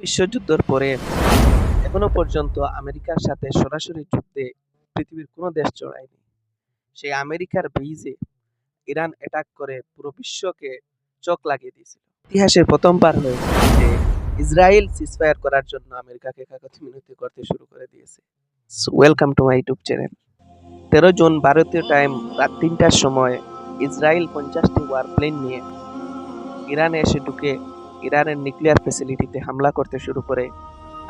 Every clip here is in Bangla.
বিশ্বযুদ্ধের পরে এখনো পর্যন্ত আমেরিকার সাথে সরাসরি যুদ্ধে পৃথিবীর কোনো দেশ জড়ায়নি। সেই আমেরিকার বেইজে ইরান অ্যাটাক করে পুরো বিশ্বকে চোখ লাগিয়ে দিয়েছিল। ইতিহাসে প্রথমবার হয়েছে যে ইসরায়েল সিজফায়ার করার জন্য আমেরিকাকে কাকতি মিনতি করতে শুরু করে দিয়েছে। Welcome to my YouTube channel. 13 June ভারতীয় টাইম রাত 3টার সময় ইসরায়েল 50টি ওয়ারপ্লেন নিয়ে ইরানে এসে ঢুকে ইরানের নিউক্লিয়ার ফ্যাসিলিটিতে হামলা করতে শুরু করে,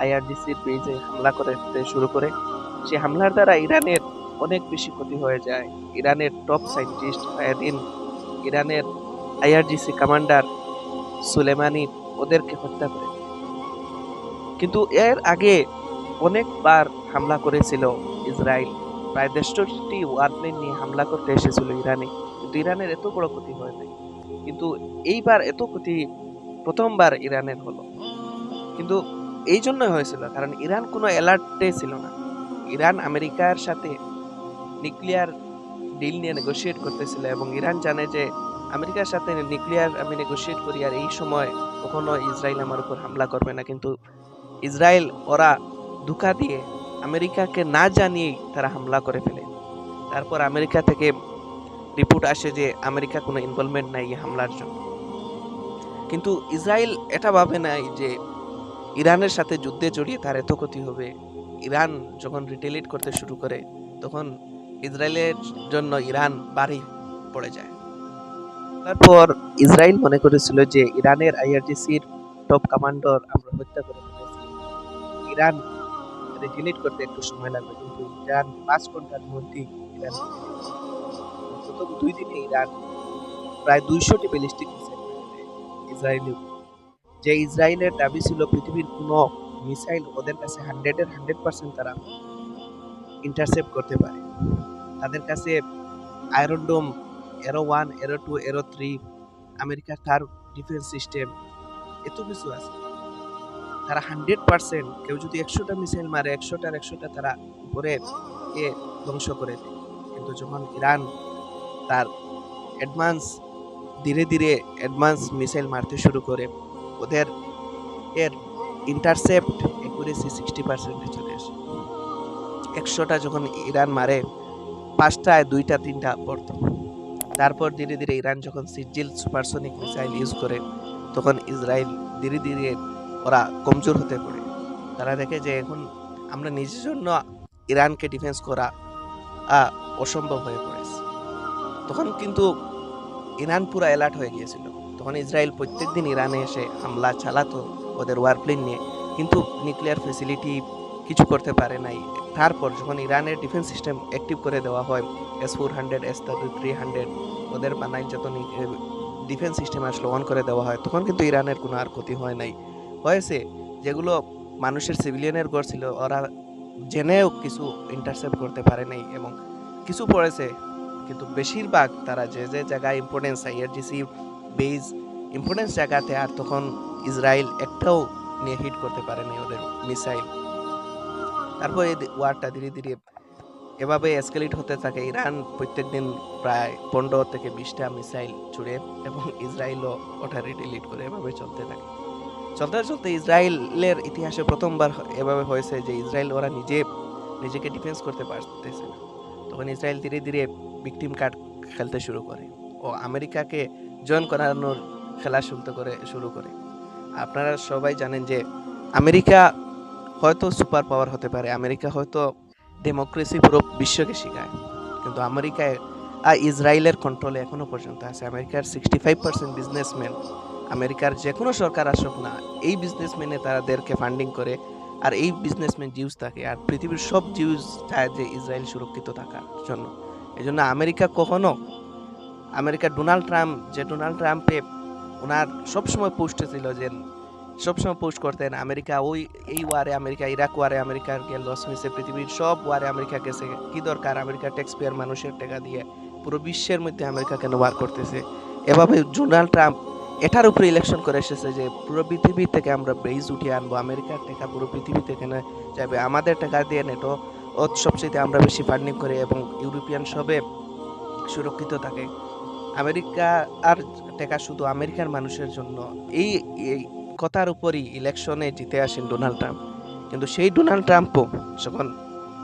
আইআরজিসির বেজে হামলা করতে শুরু করে। সে হামলার দ্বারা ইরানের অনেক বেশি ক্ষতি হয়ে যায়। ইরানের টপ সায়েন্টিস্ট ফায়াদিন, ইরানের আইআরজিসি কমান্ডার সুলেমানি ওদেরকে হত্যা করে। কিন্তু এর আগে অনেকবার হামলা করেছিল ইসরায়েল। প্রায় ১৫টি ওয়ারপ্লেন নিয়ে হামলা করতে এসেছিল ইরানে, কিন্তু ইরানের এত বড় ক্ষতি হয় নাই। কিন্তু এইবার এত ক্ষতি প্রথমবার ইরানের হলো। কিন্তু এই জন্যই হয়েছিল কারণ ইরান কোনো অ্যালার্টে ছিল না। ইরান আমেরিকার সাথে নিউক্লিয়ার ডিল নিয়ে নেগোশিয়েট করতেছিল এবং ইরান জানে যে আমেরিকার সাথে নিউক্লিয়ার আমি নেগোশিয়েট করি আর এই সময় কখনো ইসরায়েল আমার উপর হামলা করবে না। কিন্তু ইসরায়েল ওরা ধোঁকা দিয়ে আমেরিকাকে না জানিয়েই তারা হামলা করে ফেলে। তারপর আমেরিকা থেকে রিপোর্ট আসে যে আমেরিকা কোনো ইনভলভমেন্ট নাই এই হামলার জন্য। কিন্তু ইসরায়েল এটা ভাবে নাই যে ইরানের সাথে যুদ্ধে জড়িয়ে তার এত ক্ষতি হবে। ইরান যখন রিটেলিয়েট করতে শুরু করে তখন ইসরায়েলের জন্য ইরান বাড়ি পড়ে যায়। তারপর ইসরায়েল মনে করেছিল যে ইরানের আইআরজিসির টপ কমান্ডার আমরা হত্যা করে ফেলেছি, ইরান রিটেলিয়েট করতে একটু সময় লাগবে। কিন্তু ইরান 5 ঘন্টার মধ্যেই ইরান প্রথম 2 দিনে ইরান প্রায় 200টি ব্যালিস্টিক মিসাইল ইসরায়েলি, যে ইসরায়েলের দাবি ছিল পৃথিবীর কোনো মিসাইল ওদের কাছে 100% তারা ইন্টারসেপ্ট করতে পারে। তাদের কাছে আয়রন ডোম, এরো 1, এরো 2, এরো 3, আমেরিকার তার ডিফেন্স সিস্টেম এত কিছু আছে। তারা 100%, কেউ যদি 100টা মিসাইল মারে 100টার 100টা তারা উপরে এ ধ্বংস করে দেয়। কিন্তু যখন ইরান তার অ্যাডভান্স ধীরে ধীরে অ্যাডভান্স মিসাইল মারতে শুরু করে, ওদের এর ইন্টারসেপ্ট অ্যাকুরেসি 60%-এ চলে আসে। 100টা যখন ইরান মারে 5টায় 2টা 3টা পড়তো। তারপর ধীরে ধীরে ইরান যখন সিজিল সুপারসনিক মিসাইল ইউজ করে তখন ইসরায়েল ধীরে ধীরে ওরা কমজোর হতে পড়ে। তারা দেখে যে এখন আমরা নিজের জন্য ইরানকে ডিফেন্স করা অসম্ভব হয়ে পড়েছে। তখন কিন্তু ইরান পুরো অ্যালার্ট হয়ে গিয়েছিল। তখন ইসরায়েল প্রত্যেকদিন ইরানে এসে হামলা চালাতো ওদের ওয়ারপ্লেন নিয়ে, কিন্তু নিউক্লিয়ার ফ্যাসিলিটি কিছু করতে পারে নাই। তারপর যখন ইরানের ডিফেন্স সিস্টেম অ্যাক্টিভ করে দেওয়া হয়, S-400, S-300 ওদের বানাই যত ডিফেন্স সিস্টেম আসলে অন করে দেওয়া হয়, তখন কিন্তু ইরানের কোনো আর ক্ষতি হয় নাই। হয়েছে যেগুলো মানুষের সিভিলিয়ানের ঘর ছিল ওরা জেনেও কিছু ইন্টারসেপ্ট করতে পারে নাই এবং কিছু পড়েছে, কিন্তু বেশিরভাগ তারা যে যে জায়গায় ইম্পর্টেন্স আইআরজিসি বেজ ইম্পর্টেন্স জায়গাতে আর তখন ইসরায়েল একটাও নিয়ে হিট করতে পারে নাই ওদের মিসাইল। তারপর এই ওয়ারটা ধীরে ধীরে এভাবে এসকেলেট হতে থাকে। ইরান প্রত্যেকদিন প্রায় 15 থেকে 20টা মিসাইল ছুড়ে এবং ইসরায়েলও ওটা রিটেলিয়েট করে, এভাবে চলতে থাকে। চলতে চলতে ইসরায়েলের ইতিহাসে প্রথমবার এভাবে হয়েছে যে ইসরায়েল ওরা নিজেকে ডিফেন্স করতে পারতেছে না। তখন ইসরায়েল ধীরে ধীরে ভিকটিম কার্ড খেলতে শুরু করে ও আমেরিকাকে জয়েন করানোর খেলা শুরু করে। আপনারা সবাই জানেন যে আমেরিকা হয়তো সুপার পাওয়ার হতে পারে, আমেরিকা হয়তো ডেমোক্রেসি পুরো বিশ্বকে শেখায়, কিন্তু আমেরিকায় ইসরায়েলের কন্ট্রোলে এখনো পর্যন্ত আছে। আমেরিকার 65% বিজনেসম্যান, আমেরিকার যে কোনো সরকার আসুক না, এই বিজনেসম্যানে তাদেরকে ফান্ডিং করে আর এই বিজনেসম্যান জিউস থাকে আর পৃথিবীর সব জিউস চায় যে ইসরায়েল সুরক্ষিত থাকার জন্য। এই জন্য আমেরিকা ডোনাল্ড ট্রাম্পে ওনার সবসময় পোস্ট ছিল যে সবসময় পোস্ট করতেন আমেরিকা এই ওয়ারে, আমেরিকা ইরাক ওয়ারে আমেরিকার লস হয়েছে, পৃথিবীর সব ওয়ারে আমেরিকা গেছে, কি দরকার আমেরিকা ট্যাক্স পেয়ার মানুষের টাকা দিয়ে পুরো বিশ্বের মধ্যে আমেরিকা কেন ওয়ার করতেছে। এভাবে ডোনাল্ড ট্রাম্প এটার উপরে ইলেকশন করে এসেছে যে পুরো পৃথিবী থেকে আমরা বেজ উঠিয়ে আনবো, আমেরিকার টাকা পুরো পৃথিবী থেকে যাবে, আমাদের টাকা দিয়ে নেটো সবচেয়ে আমরা বেশি ফান্ডিং করে এবং ইউরোপিয়ান সবে সুরক্ষিত থাকে। আমেরিকা আর টাকা শুধু আমেরিকার মানুষের জন্য। এই কথার উপরই ইলেকশনে জিতে আসেন ডোনাল্ড ট্রাম্প। কিন্তু সেই ডোনাল্ড ট্রাম্পও যখন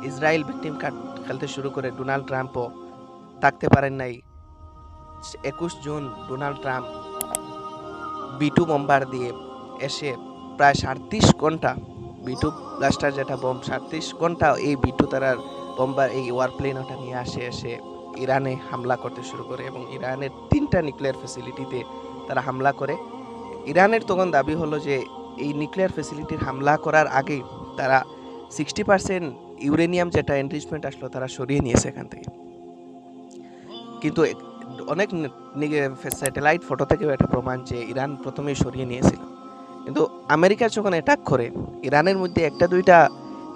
ইসরায়েল ভিকটিম কার্ড খেলতে শুরু করে, ডোনাল্ড ট্রাম্পও থাকতে পারেন নাই। 21 June Donald Trump B2 bomber দিয়ে এসে প্রায় 37 ঘন্টা, B2 ব্লাস্টার যেটা বোম, 37 ঘন্টা এই B2 তারার বোম্বার, এই ওয়ারপ্লেন ওটা নিয়ে এসে ইরানে হামলা করতে শুরু করে এবং ইরানের 3টা নিউক্লিয়ার ফ্যাসিলিটিতে তারা হামলা করে। ইরানের তখন দাবি হলো যে এই নিউক্লিয়ার ফ্যাসিলিটির হামলা করার আগেই তারা 60% ইউরেনিয়াম যেটা এনরিচমেন্ট আসলো তারা সরিয়ে নিয়েছে এখান থেকে। কিন্তু অনেক স্যাটেলাইট ফটো থেকেও এটা প্রমাণ যে ইরান প্রথমেই সরিয়ে নিয়েছিল। কিন্তু আমেরিকা যখন অ্যাটাক করে, ইরানের মধ্যে একটা দুইটা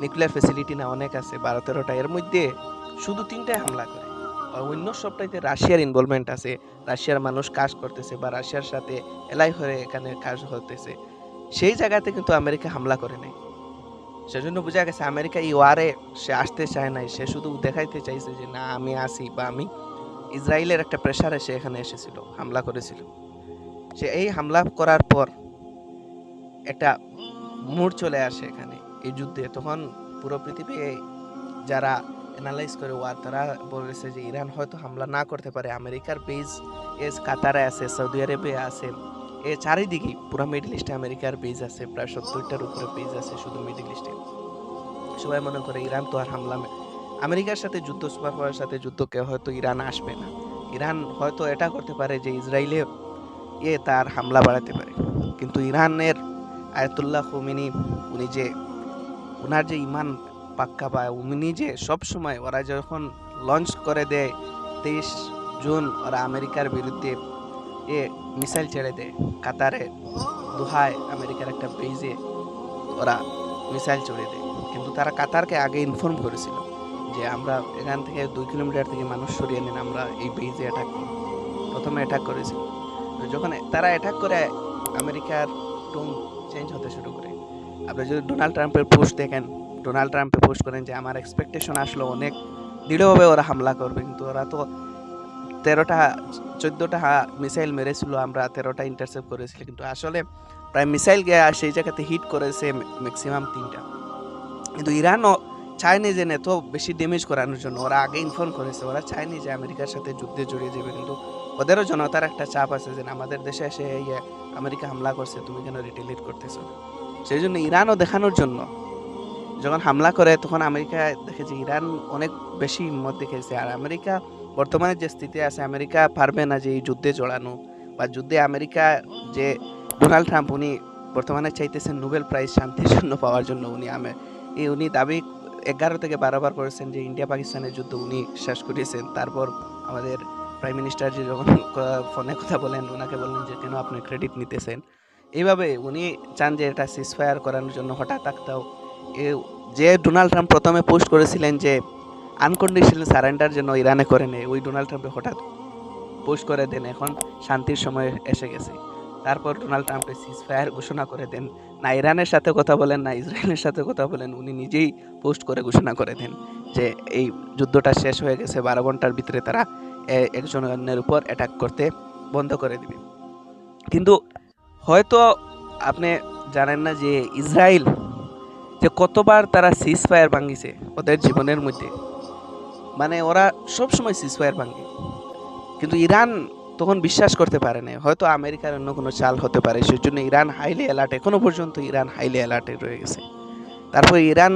নিউক্লিয়ার ফ্যাসিলিটি না, অনেক আছে 12-13টা, এর মধ্যে শুধু 3টায় হামলা করে। আর অন্য সবটাইতে রাশিয়ার ইনভলভমেন্ট আছে, রাশিয়ার মানুষ কাজ করতেছে বা রাশিয়ার সাথে এলাই হয়ে এখানে কাজ হতেছে, সেই জায়গাতে কিন্তু আমেরিকা হামলা করে নাই। সেজন্য বোঝা গেছে আমেরিকা এই ওয়ারে সে আসতে চায় নাই, সে শুধু দেখাইতে চাইছে যে না আমি আসি, বা আমি ইসরায়েলের একটা প্রেসারে সে এখানে এসেছিল, হামলা করেছিল। সে এই হামলা করার পর একটা মোড় চলে আসে এখানে এই যুদ্ধে। তখন পুরো পৃথিবী যারা অ্যানালাইজ করে ওয়ার, তারা বলেছে যে ইরান হয়তো হামলা না করতে পারে। আমেরিকার বেজ কাতারে আছে, সৌদি আরবে আছে, এ চারিদিকে পুরো মিডল ইস্টে আমেরিকার বেজ আছে, প্রায় 70টার উপরে বেজ আছে শুধু মিডল ইস্টে। সবাই মনে করে ইরান তো আর হামলা, আমেরিকার সাথে যুদ্ধ, সুপার পাওয়ারের সাথে যুদ্ধকে হয়তো ইরান আসবে না। ইরান হয়তো এটা করতে পারে যে ইসরায়েলে তার হামলা বাড়াতে পারে। কিন্তু ইরানের আয়াতুল্লাহ খোমেনি, উনি যে ওনার যে ইমান পাক্কা, বা উনি যে সবসময়, ওরা যখন লঞ্চ করে দেয় 23 জুন ওরা আমেরিকার বিরুদ্ধে মিসাইল ছেড়ে দেয় কাতারে, দোহায় আমেরিকার একটা বেজে ওরা মিসাইল ছড়ে দেয়। কিন্তু তারা কাতারকে আগে ইনফর্ম করেছিল যে আমরা এখান থেকে 2 কিলোমিটার থেকে মানুষ সরিয়ে নেন, আমরা এই বেজে অ্যাটাক করব। প্রথমে অ্যাটাক করেছিল। যখন তারা অ্যাটাক করে, আমেরিকার টোন চেঞ্জ হতে শুরু করে। আপনি যদি ডোনাল্ড ট্রাম্পের পোস্ট দেখেন, ডোনাল্ড ট্রাম্পে পোস্ট করেন যে আমার এক্সপেকটেশন আসলো অনেক দৃঢ়ভাবে ওরা হামলা করবে, কিন্তু ওরা তো 14টা মিসাইল মেরেছিল, আমরা 13টা ইন্টারসেপ্ট করেছিল। কিন্তু আসলে প্রায় মিসাইল গিয়ে সেই জায়গাতে হিট করেছে ম্যাক্সিমাম 3টা। কিন্তু ইরানও চায়নি যে এত বেশি ড্যামেজ করানোর জন্য, ওরা আগে ইনফর্ম করেছে, ওরা চায়নি যে আমেরিকার সাথে যুদ্ধে জড়িয়ে যাবে। কিন্তু ওদেরও জনতার একটা চাপ আছে যে আমাদের দেশে এসে আমেরিকা হামলা করছে, তুমি কেন রিটেলিয়েট করতেছো। সেই জন্য ইরানও দেখানোর জন্য যখন হামলা করে, তখন আমেরিকা দেখে যে ইরান অনেক বেশি হিম্মত দেখেছে। আর আমেরিকা বর্তমানে যে স্থিতি আছে, আমেরিকা পারবে না যে এই যুদ্ধে জড়ানো, বা যুদ্ধে আমেরিকা যে ডোনাল্ড ট্রাম্প উনি বর্তমানে চাইতেছেন নোবেল প্রাইজ শান্তির জন্য পাওয়ার জন্য। উনি দাবি 11 থেকে 12 বার করেছেন যে ইন্ডিয়া পাকিস্তানের যুদ্ধ উনি শেষ করেছেন। তারপর আমাদের প্রাইম মিনিস্টার যে যখন ফোনে কথা বলেন, ওনাকে বললেন যে কেন আপনি ক্রেডিট নিতেছেন। এইভাবে উনি চান যে এটা সিজফায়ার করানোর জন্য। হঠাৎ একটাও যে ডোনাল্ড ট্রাম্প প্রথমে পোস্ট করেছিলেন যে আনকন্ডিশনাল সারেন্ডার যেন ইরানে করে নেয়, ওই ডোনাল্ড ট্রাম্পে হঠাৎ পোস্ট করে দেন এখন শান্তির সময় এসে গেছে। তারপর ডোনাল্ড ট্রাম্পে সিজফায়ার ঘোষণা করে দেন, না ইরানের সাথে কথা বলেন না ইসরায়েলের সাথে কথা বলেন, উনি নিজেই পোস্ট করে ঘোষণা করে দেন যে এই যুদ্ধটা শেষ হয়ে গেছে, 12 ঘন্টার ভিতরে তারা একজন অন্যের উপর অ্যাটাক করতে বন্ধ করে দিবে। কিন্তু হয়তো আপনি জানেন না যে ইসরায়েল যে কতবার তারা সিজফায়ার ভাঙিছে ওদের জীবনের মধ্যে, মানে ওরা সবসময় সিজফায়ার ভাঙে। কিন্তু ইরান তখন বিশ্বাস করতে পারে না, হয়তো আমেরিকার অন্য কোনো চাল হতে পারে, সেই জন্য ইরান হাইলি অ্যালার্ট, এখনো পর্যন্ত ইরান হাইলি অ্যালার্টে রয়ে গেছে। তারপর ইরান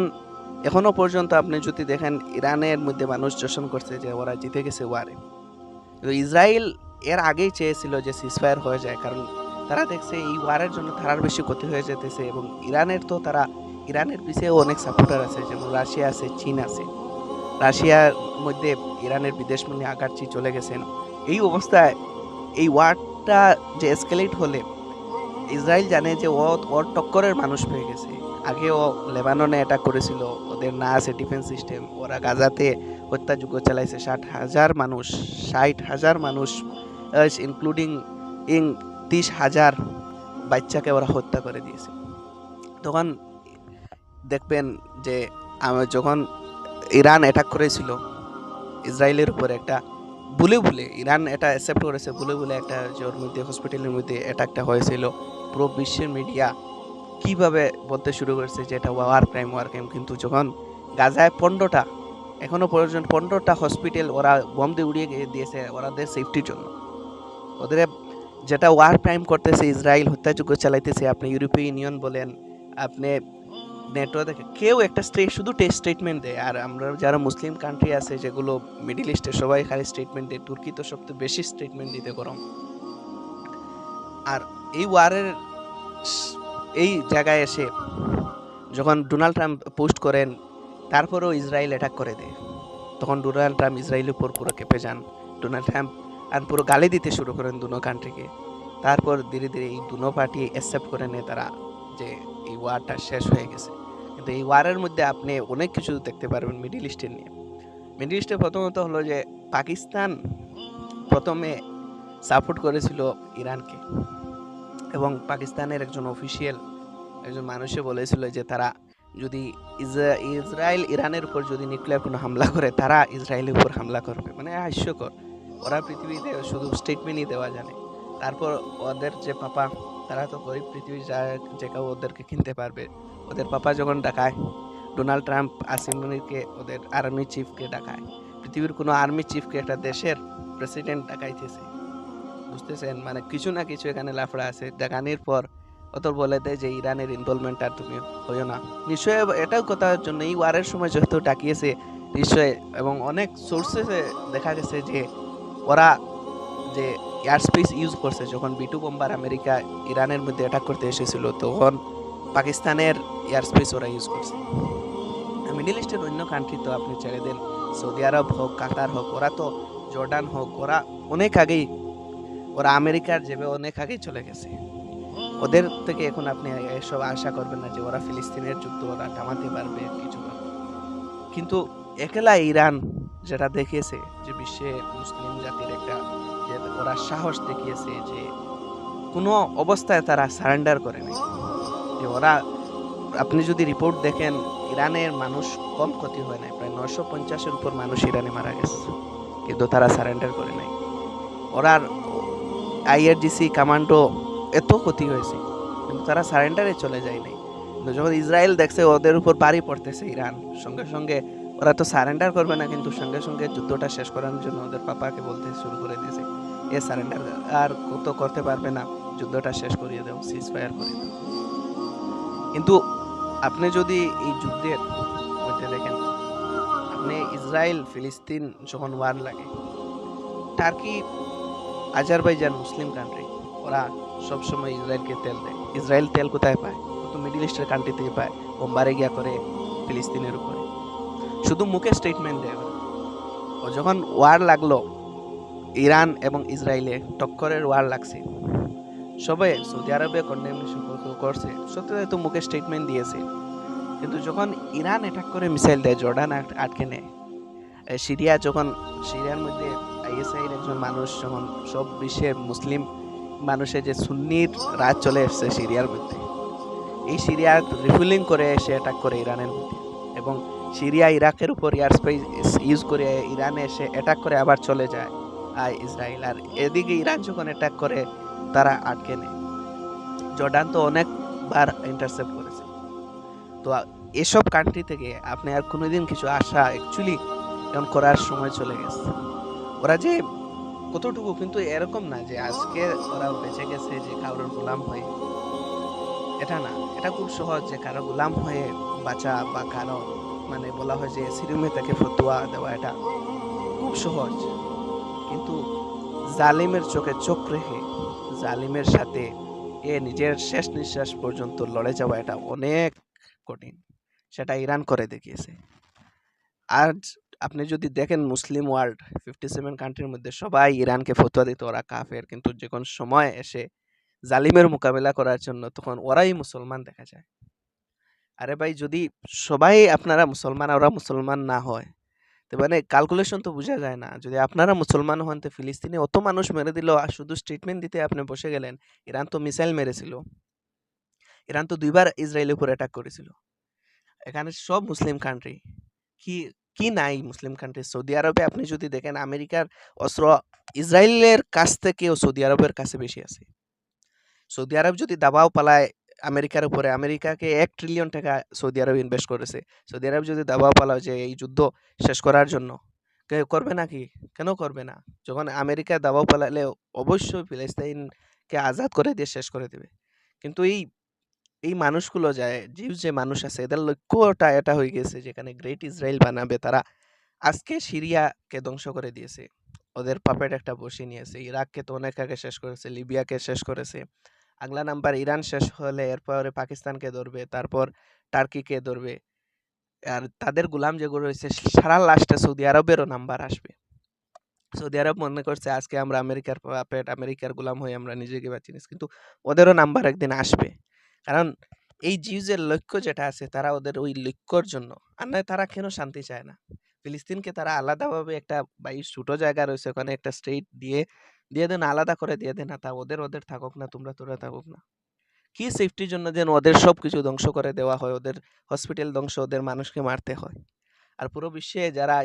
এখনো পর্যন্ত আপনি যদি দেখেন, ইরানের মধ্যে মানুষ জোশন করছে যে ওরা জিতে গেছে ওয়ারে। কিন্তু ইসরায়েল এর আগেই চেয়েছিল যে সিজফায়ার হয়ে যায়, কারণ তারা দেখছে এই ওয়ারের জন্য তারার বেশি ক্ষতি হয়ে যেতেছে। এবং ইরানের পিছিয়েও অনেক সাপোর্টার আছে, যেমন রাশিয়া আছে, চীন আছে। রাশিয়ার মধ্যে ইরানের বিদেশমন্ত্রী আগারচি চলে গেছেন। এই অবস্থায় এই ওয়ারটা যে এসকেলেট হলে ইসরায়েল জানে যে ওর টক্করের মানুষ পেয়ে গেছে। আগে ও লেবাননে অ্যাটাক করেছিল, ওদের না আছে ডিফেন্স সিস্টেম। ওরা গাজাতে হত্যাযজ্ঞ চালাইছে, 60,000 মানুষ ইনক্লুডিং 30,000 বাচ্চাকে ওরা হত্যা করে দিয়েছে। তখন দেখবেন যে যখন ইরান অ্যাটাক করেছিল ইসরায়েলের উপরে, একটা ভুলে ইরান এটা অ্যাকসেপ্ট করেছে, ভুলে একটা যে ওর মধ্যে হসপিটালের মধ্যে অ্যাটাকটা হয়েছিল, পুরো বিশ্বের মিডিয়া কিভাবে বলতে শুরু করেছে যে এটা ওয়ার ক্রাইম, কিন্তু যখন গাজায় 15টা, এখনো পর্যন্ত 15টা হসপিটাল ওরা বোম দিয়ে উড়িয়ে দিয়েছে ওরাদের সেফটির জন্য। ওদের যেটা ওয়ার ক্রাইম করতেছে ইসরায়েল, হত্যাযজ্ঞ চালাইতেছে, আপনি ইউরোপীয় ইউনিয়ন বলেন, আপনি নেটো দেখে কেউ একটা শুধু স্টেটমেন্ট দেয়। আর আমরা যারা মুসলিম কান্ট্রি আছে যেগুলো মিডিল ইস্টে, সবাই খালি স্টেটমেন্ট দেয়। তুর্কি তো সবচেয়ে বেশি স্টেটমেন্ট দিতে গরম। আর এই ওয়ারের এই জায়গায় এসে যখন ডোনাল্ড ট্রাম্প পোস্ট করেন, তারপরেও ইসরায়েল অ্যাটাক করে দেয়, তখন ডোনাল্ড ট্রাম্প ইসরায়েলের উপর পুরো কেঁপে যান। ডোনাল্ড ট্রাম্প আর পুরো গালি দিতে শুরু করেন দুনো কান্ট্রিকে। তারপর ধীরে ধীরে এই দুনো পার্টি অ্যাকসেপ্ট করে নেয় তারা যে এই ওয়ারটা শেষ হয়ে গেছে। কিন্তু এই ওয়ারের মধ্যে আপনি অনেক কিছু দেখতে পারবেন মিডিল ইস্টের নিয়ে। মিডিল ইস্টে প্রথমত হলো যে পাকিস্তান প্রথমে সাপোর্ট করেছিল ইরানকে, এবং পাকিস্তানের একজন অফিসিয়াল, একজন মানুষে বলেছিল যে তারা যদি ইসরায়েল ইরানের উপর যদি নিউক্লিয়ার কোনো হামলা করে, তারা ইসরায়েলের উপর হামলা করবে। মানে হাস্যকর, ওরা পৃথিবীতে শুধু স্টেটমেন্টই দেওয়া জানে। তারপর ওদের যে পাপা, তারা তো গরিব, পৃথিবীর যে কেউ ওদেরকে কিনতে পারবে। ওদের পাপা যখন ডাকায়, ডোনাল্ড ট্রাম্প আসিমনিকে, ওদের আর্মি চিফকে ডাকায়। পৃথিবীর কোনো আর্মি চিফকে একটা দেশের প্রেসিডেন্ট ডাকাইতেছে, বুঝতেছেন? মানে কিছু না কিছু এখানে লাফড়া আছে। ডাকানির পর অত বলে দেয় যে ইরানের ইনভলভমেন্ট আর তুমি হইও না। নিশ্চয় এটাও কথার জন্য এই ওয়ারের সময় যেহেতু ডাকিয়েছে নিশ্চয়, এবং অনেক সোর্সেসে দেখা গেছে যে ওরা যে এয়ার স্পেস ইউজ করছে, যখন B2 বোম্বার আমেরিকা ইরানের মধ্যে অ্যাটাক করতে এসেছিল, তখন পাকিস্তানের এয়ার স্পেস ওরা ইউজ করছে। মিডল ইস্টের অন্য কান্ট্রি তো আপনি ছেড়ে দেন, সৌদি আরব হোক, কাতার হোক, ওরা তো, জর্ডান হোক, ওরা অনেক আগেই, ওরা আমেরিকার যেভাবে অনেক আগেই চলে গেছে। ওদের থেকে এখন আপনি এসব আশা করবেন না যে ওরা ফিলিস্তিনের যুদ্ধ ওরা থামাতে পারবে কিছু না। কিন্তু একলা ইরান যেটা দেখিয়েছে যে বিশ্বে মুসলিম জাতির একটা, যে ওরা সাহস দেখিয়েছে যে কোনো অবস্থায় তারা সারেন্ডার করে নাই। যে ওরা, আপনি যদি রিপোর্ট দেখেন, ইরানের মানুষ কম ক্ষতি হয় নাই, প্রায় 950-এর উপর মানুষ ইরানে মারা গেছে, কিন্তু তারা সারেন্ডার করে নাই। ওরা IRGC কমান্ডো এত ক্ষতি হয়েছে, কিন্তু তারা সারেন্ডারে চলে যায় নাই। কিন্তু যখন ইসরায়েল দেখছে ওদের উপর বাড়ি পড়তেছে ইরান, সঙ্গে সঙ্গে ওরা তো সারেন্ডার করবে না, কিন্তু সঙ্গে সঙ্গে যুদ্ধটা শেষ করার জন্য ওদের পাপাকে বলতে শুরু করে দিয়েছে, এ সারেন্ডার আর কত করতে পারবে না, যুদ্ধটা শেষ করিয়ে দাও, সিজ ফায়ার করে দাও। কিন্তু আপনি যদি এই যুদ্ধের মধ্যে দেখেন, আপনি ইসরায়েল ফিলিস্তিন যখন ওয়ার লাগে, টার্কি, আজারবাইজান মুসলিম কান্ট্রি, ওরা সবসময় ইসরায়েলকে তেল দেয়। ইসরায়েল তেল কোথায় পায়? তো মিডিল ইস্টের কান্ট্রি থেকে পায়, বোম্বারে গিয়া করে ফিলিস্তিনের উপরে, শুধু মুখে স্টেটমেন্ট দেয়। ও যখন ওয়ার লাগলো, ইরান এবং ইসরায়েলে টক্করের ওয়ার লাগছে, সবাই সৌদি আরবে কন্ডেমনেশন করছে, সত্যি তো মুখে স্টেটমেন্ট দিয়েছে। কিন্তু যখন ইরান অ্যাটাক করে মিসাইল দেয়, জর্ডান আটকে নেয়, সিরিয়া যখন, সিরিয়ার মধ্যে ISI এর একজন মানুষ, যখন সব বিশ্বের মুসলিম মানুষের যে সুন্নির রাজ চলে এসছে সিরিয়ার মধ্যে, এই সিরিয়া রিফুলিং করে এসে অ্যাটাক করে ইরানের মধ্যে, এবং সিরিয়া ইরাকের উপর এয়ার স্পেস ইউজ করে ইরানে এসে অ্যাটাক করে আবার চলে যায় ইসরায়েল। আর এদিকে ইরান যখন অ্যাটাক করে, তারা আটকে নেয়। জর্ডান তো অনেকবার ইন্টারসেপ্ট করেছে। তো এসব কান্ট্রি থেকে আপনি আর কোনোদিন কিছু আশা অ্যাকচুয়ালি এখন করার সময় চলে গেছে। ওরা যে কতটুকু, কিন্তু এরকম না যে আজকে ওরা বেঁচে গেছে যে কারোর গোলাম হয়ে, এটা না। এটা খুব সহজ যে কারো গোলাম হয়ে বাঁচা, বা কারো মানে বলা হয় যে সিরিমে তাকে ফতোয়া দেওয়া, এটা খুব সহজ। কিন্তু জালিমের চোখে চোখ রেখে জালিমের সাথে নিজের শেষ নিঃশ্বাস পর্যন্ত লড়ে যাওয়া, এটা অনেক কঠিন। সেটা ইরান করে দেখিয়েছে। আজ আপনি যদি দেখেন মুসলিম ওয়ার্ল্ড 57 কান্ট্রির মধ্যে সবাই ইরানকে ফতোয়া দিত ওরা কাফের, কিন্তু যখন সময় এসে জালিমের মোকাবেলা করার জন্য, তখন ওরাই মুসলমান দেখা যায়। আরে ভাই, যদি সবাই আপনারা মুসলমান, ওরা মুসলমান না হয়, তো মানে ক্যালকুলেশন তো বোঝা যায় না। যদি আপনারা মুসলমান হন, তো ফিলিস্তিনে অত মানুষ মেরে দিল, আর শুধু স্টেটমেন্ট দিতে আপনি বসে গেলেন। ইরান তো মিসাইল মেরেছিল, ইরান তো 2বার ইসরায়েলের উপর অ্যাটাক করেছিল। এখানে সব মুসলিম কান্ট্রি, কি কি নাই মুসলিম কান্ট্রি? সৌদি আরবে আপনি যদি দেখেন, আমেরিকার অস্ত্র ইসরায়েলের কাছ থেকেও সৌদি আরবের কাছে বেশি আছে। সৌদি আরব যদি দাবাও পালায় আমেরিকার উপরে, আমেরিকাকে $1 ট্রিলিয়ন সৌদি আরব ইনভেস্ট করেছে। সৌদি আরব যদি দাবাও পালায় যে এই যুদ্ধ শেষ করার জন্য, কেউ করবে নাকি? কেন করবে না? যখন আমেরিকা দাবাও পালালে অবশ্যই ফিলিস্তিনকে আজাদ করে দিয়ে শেষ করে দেবে। কিন্তু এই মানুষগুলো যায়, যে মানুষ আছে এদের লক্ষ্যটা এটা হয়ে গেছে যেখানে গ্রেট ইসরায়েল বানাবে তারা। আজকে সিরিয়াকে ধ্বংস করে দিয়েছে, ওদের পাপেট একটা বসিয়ে নিয়েছে। ইরাককে তো অনেক আগে শেষ করেছে, লিবিয়াকে শেষ করেছে। আগলা নাম্বার ইরান শেষ হলে এরপরে পাকিস্তানকে ধরবে, তারপর টার্কিকে ধরবে। আর তাদের গোলাম যেগুলো রয়েছে সারা লাস্টে সৌদি আরবেরও নাম্বার আসবে। সৌদি আরব মনে করছে আজকে আমরা আমেরিকার পাপেট, আমেরিকার গোলাম হয়ে আমরা নিজেকে বাঁচিয়ে নিচ্ছি, কিন্তু ওদেরও নাম্বার একদিন আসবে। কারণ এই জিউসের লক্ষ্য যেটা আছে তারা ওদের ওই লক্ষ্যর জন্য, আর নয় তারা কেন শান্তি চায় না। ফিলিস্তিনকে তারা আলাদাভাবে একটা ছোট জায়গা রয়েছে ওখানে একটা স্টেট দিয়ে দিয়ে দেন, আলাদা করে দিয়ে দেন না, তা ওদের ওদের থাকুক না, তোরা থাকুক না। কি সেফটির জন্য যেন ওদের সবকিছু ধ্বংস করে দেওয়া হয়, ওদের হসপিটাল ধ্বংস, ওদের মানুষকে মারতে হয়। আর পুরো বিশ্বে যারা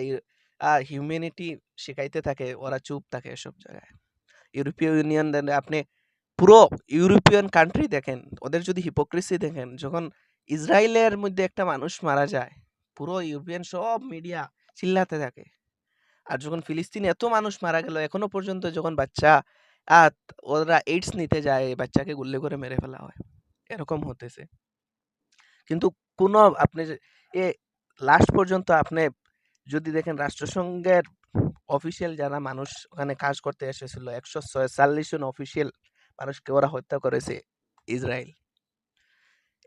হিউম্যানিটি শিখাইতে থাকে ওরা চুপ থাকে এসব জায়গায়। ইউরোপীয় ইউনিয়ন দেন, আপনি পুরো ইউরোপিয়ান কান্ট্রি দেখেন, ওদের যদি হিপোক্রিসি দেখেন, যখন ইসরায়েলের মধ্যে একটা মানুষ মারা যায় পুরো ইউরোপিয়ান সব মিডিয়া চিল্লাতে থাকে। আর যখন ফিলিস্তিনে এত মানুষ মারা গেল এখনো পর্যন্ত, যখন বাচ্চা আহ, ওরা এইডস নিতে যায় বাচ্চাকে গুল্লি করে মেরে ফেলা হয়, এরকম হতেছে। কিন্তু কোনো আপনি এ লাস্ট পর্যন্ত আপনি যদি দেখেন রাষ্ট্রসংঘের অফিসিয়াল যারা মানুষ ওখানে কাজ করতে এসেছিল 146 জন অফিসিয়াল মানুষকে ওরা হত্যা করেছে ইসরায়েল।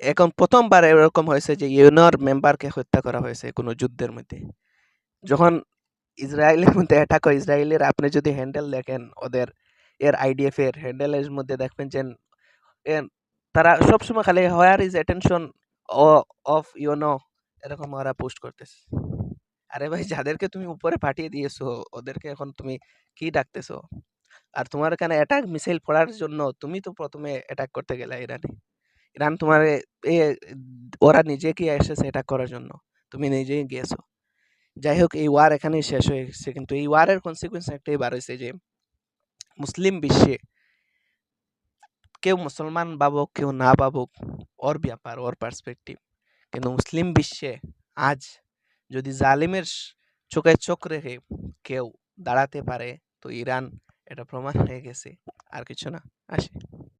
এখন প্রথমবার এরকম হয়েছে যে ইউএনওর মেম্বারকে হত্যা করা হয়েছে কোনো যুদ্ধের মধ্যে। যখন ইসরায়েলের মধ্যে অ্যাটাক হয়, ইসরায়েলের আপনি যদি হ্যান্ডেল দেখেন ওদের আইডিএফ এর হ্যান্ডেলের মধ্যে দেখবেন যে তারা সবসময় খালি where is attention of YONO এরকম ওরা পোস্ট করতেছে। আরে ভাই, যাদেরকে তুমি উপরে পাঠিয়ে দিয়েছো ওদেরকে এখন তুমি কি ডাকতেছো? আর তোমার এখানে অ্যাটাক মিসাইল পড়ার জন্য তুমি তো প্রথমে অ্যাটাক করতে গেলে ইরানে। ইরান তোমার এ ওরা নিজে কি এসেছে অ্যাটাক করার জন্য? তুমি নিজেই গিয়েছো। যাই হোক, এই ওয়ার এখানেই শেষ হয়ে গেছে, কিন্তু এই ওয়ারের কনসিকুয়েন্স একটাই বার হয়েছে যে মুসলিম বিশ্বে কেউ মুসলমান ভাবুক কেউ না ভাবুক ওর ব্যাপার, ওর পার্সপেক্টিভ, কিন্তু মুসলিম বিশ্বে আজ যদি জালিমের চোখে চোখ রেখে কেউ দাঁড়াতে পারে তো ইরান এটা প্রমাণ হয়ে গেছে, আর কিছু না। আসে।